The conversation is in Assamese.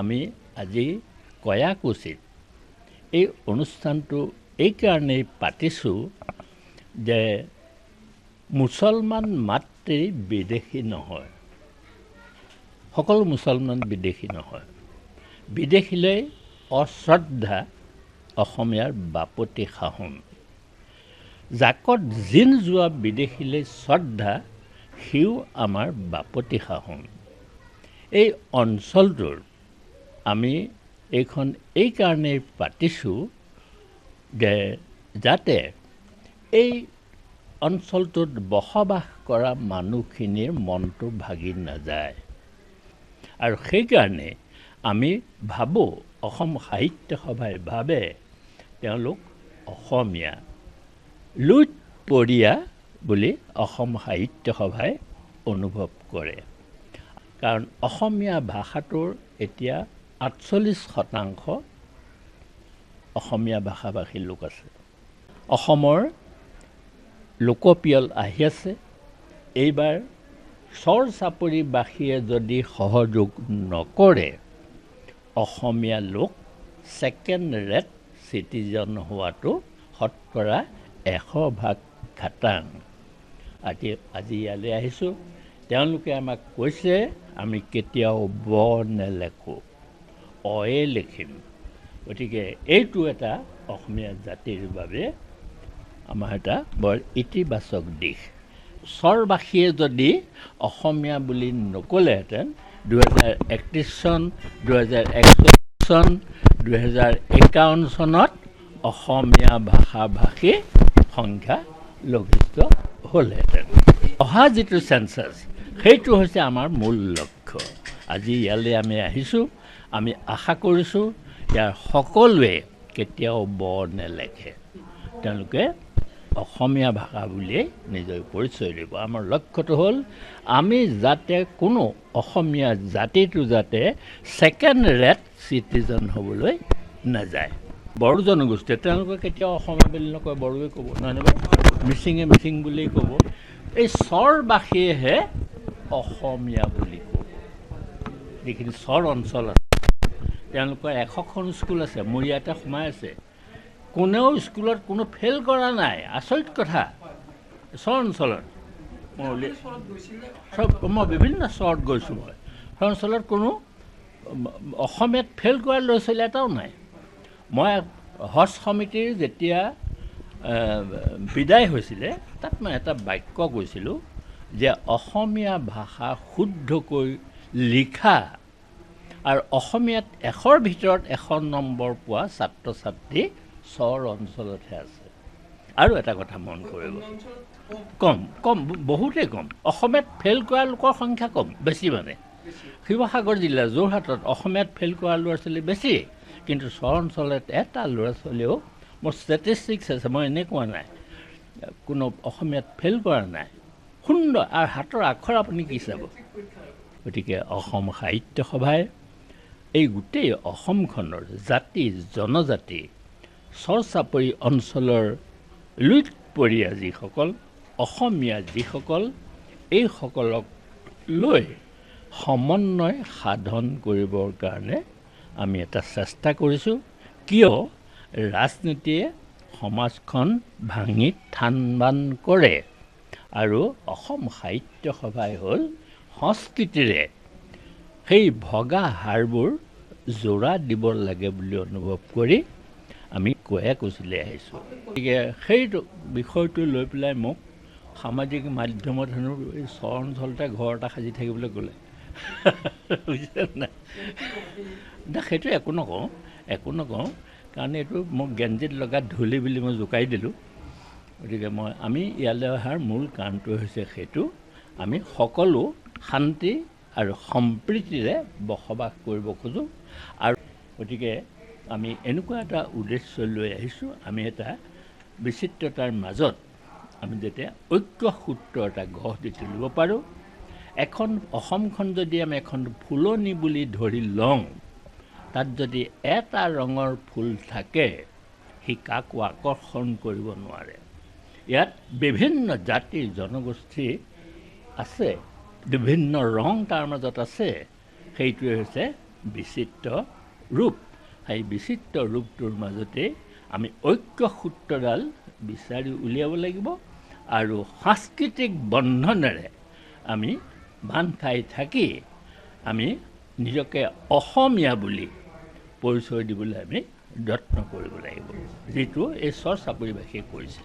আমি আজি কয়াকুছিত এই অনুষ্ঠানটো এইকাৰণেই পাতিছোঁ যে মুছলমান মাত্ৰেই বিদেশী নহয়, সকলো মুছলমান বিদেশী নহয়। বিদেশীলৈ অশ্ৰদ্ধা অসমীয়াৰ বাপতি সাহোন। জাকত জিন যোৱা বিদেশীলৈ শ্ৰদ্ধা সিও আমাৰ বাপতি সাহোন। এই অঞ্চলটোৰ আমি এইখন এইকাৰণেই পাতিছোঁ যে যাতে এই অঞ্চলটোত বসবাস কৰা মানুহখিনিৰ মনটো ভাগি নাযায়। আৰু সেইকাৰণে আমি ভাবোঁ, অসম সাহিত্য সভাই ভাবে তেওঁলোক অসমীয়া, লুইতপৰীয়া বুলি অসম সাহিত্য সভাই অনুভৱ কৰে। কাৰণ অসমীয়া ভাষাটোৰ এতিয়া 48% অসমীয়া ভাষাভাষী লোক আছে। অসমৰ লোকপিয়ল আহি আছে। এইবাৰ চৰ চাপৰিবাসীয়ে যদি সহযোগ নকৰে, অসমীয়া লোক ছেকেণ্ড ৰেট চিটিজন হোৱাটো শতকৰা 100% খাটাং। আজি ইয়ালৈ আহিছোঁ, তেওঁলোকে আমাক কৈছে আমি কেতিয়াও ব নেলেখোঁ, অয়ে লিখিম। গতিকে এইটো এটা অসমীয়া জাতিৰ বাবে আমাৰ এটা বৰ ইতিবাচক দিশ। চৰবাসীয়ে যদি অসমীয়া বুলি নক'লেহেঁতেন 2031 চন, 2041 চন, 2051 চনত অসমীয়া ভাষাভাষী সংখ্যা লঘিষ্ঠ হ'লহেঁতেন। অহা যিটো চেঞ্চাছ, সেইটো হৈছে আমাৰ মূল লক্ষ্য। আজি ইয়ালৈ আমি আহিছোঁ, আমি আশা কৰিছোঁ ইয়াৰ সকলোৱে কেতিয়াও ব নেলেখে, তেওঁলোকে অসমীয়া ভাষা বুলিয়েই নিজৰ পৰিচয় দিব। আমাৰ লক্ষ্যটো হ'ল আমি যাতে কোনো অসমীয়া জাতিটো যাতে ছেকেণ্ড ৰেট চিটিজন হ'বলৈ নাযায়। বড়ো জনগোষ্ঠীয়ে তেওঁলোকে কেতিয়াও অসমীয়া বুলি নকয়, বড়োৱে ক'ব, নহয় নহয়, মিচিঙে মিচিং বুলিয়েই ক'ব। এই চৰবাসীয়েহে অসমীয়া বুলি ক'ব। যিখিনি চৰ অঞ্চল আছে তেওঁলোকৰ 100খন স্কুল আছে, মোৰ ইয়াতে সোমাই আছে, কোনেও স্কুলত কোনো ফেইল কৰা নাই। আচৰিত কথা। চৰ অঞ্চলত মই বিভিন্ন চৰত গৈছোঁ। মই চৰ অঞ্চলত কোনো অসমীয়াত ফেইল কৰা ল'ৰা ছোৱালী এটাও নাই। মই হজ সমিতিৰ যেতিয়া বিদায় হৈছিলে, তাত মই এটা বাক্য কৈছিলোঁ যে অসমীয়া ভাষা শুদ্ধকৈ লিখা আৰু অসমীয়াত 100ৰ ভিতৰত 100 নম্বৰ পোৱা ছাত্ৰ ছাত্ৰী চৰ অঞ্চলতহে আছে। আৰু এটা কথা মন কৰিব, কম বহুতেই কম। অসমীয়াত ফেইল কৰা লোকৰ সংখ্যা কম, বেছি মানে শিৱসাগৰ জিলা যোৰহাটত অসমীয়াত ফেইল কৰা ল'ৰা ছোৱালী বেছি, কিন্তু চৰ অঞ্চলত এটা ল'ৰা ছোৱালীও, মোৰ ষ্টেটিষ্টিক্স আছে, মই এনেই কোৱা নাই, কোনো অসমীয়াত ফেইল কৰা নাই। সুন্দৰ আৰু হাতৰ আখৰ আপুনি কি চাব। গতিকে অসম সাহিত্য সভাই এই গোটেই অসমখনৰ জাতি জনজাতি চৰ চাপৰি অঞ্চলৰ লুইতপৰীয়া যিসকল অসমীয়া যিসকল, এইসকলক লৈ সমন্বয় সাধন কৰিবৰ কাৰণে আমি এটা চেষ্টা কৰিছোঁ। কিয় ৰাজনীতিয়ে সমাজখন ভাঙি থান বান কৰে আৰু অসম সাহিত্য সভাই হ'ল সংস্কৃতিৰে সেই ভগা হাড়বোৰ জোৰা দিব লাগে বুলি অনুভৱ কৰি আমি কয়াকুছিলৈ আহিছোঁ। গতিকে সেইটো বিষয়টো লৈ পেলাই মোক সামাজিক মাধ্যমত হেনো এই চৰ অঞ্চলতে ঘৰ এটা সাজি থাকিবলৈ ক'লে। বুজিছে নাই? সেইটো একো নকওঁ, কাৰণ এইটো মোক গেঞ্জিত লগা ধূলি বুলি মই জোকাই দিলোঁ। গতিকে আমি ইয়ালৈ অহাৰ মূল কাৰণটো হৈছে সেইটো, আমি সকলো শান্তি আৰু সম্প্ৰীতিৰে বসবাস কৰিব খোজোঁ। আৰু গতিকে আমি এনেকুৱা এটা উদ্দেশ্য লৈ আহিছোঁ, আমি এটা বিচিত্ৰতাৰ মাজত আমি যেতিয়া ঐক্য সূত্ৰ এটা গঢ় দি তুলিব পাৰোঁ। এখন অসমখন যদি আমি এখন ফুলনি বুলি ধৰি লওঁ, তাত যদি এটা ৰঙৰ ফুল থাকে, সি কাকো আকৰ্ষণ কৰিব নোৱাৰে। ইয়াত বিভিন্ন জাতি জনগোষ্ঠী আছে, বিভিন্ন ৰং তাৰ মাজত আছে। সেইটোৱে হৈছে বিচিত্ৰ ৰূপ। সেই বিচিত্ৰ ৰূপটোৰ মাজতে আমি ঐক্য সূত্ৰডাল বিচাৰি উলিয়াব লাগিব আৰু সাংস্কৃতিক বন্ধনেৰে আমি বান্ধ খাই থাকি আমি নিজকে অসমীয়া বুলি পৰিচয় দিবলৈ আমি যত্ন কৰিব লাগিব, যিটো এই চৰ চাপৰিবাসীয়ে কৰিছে।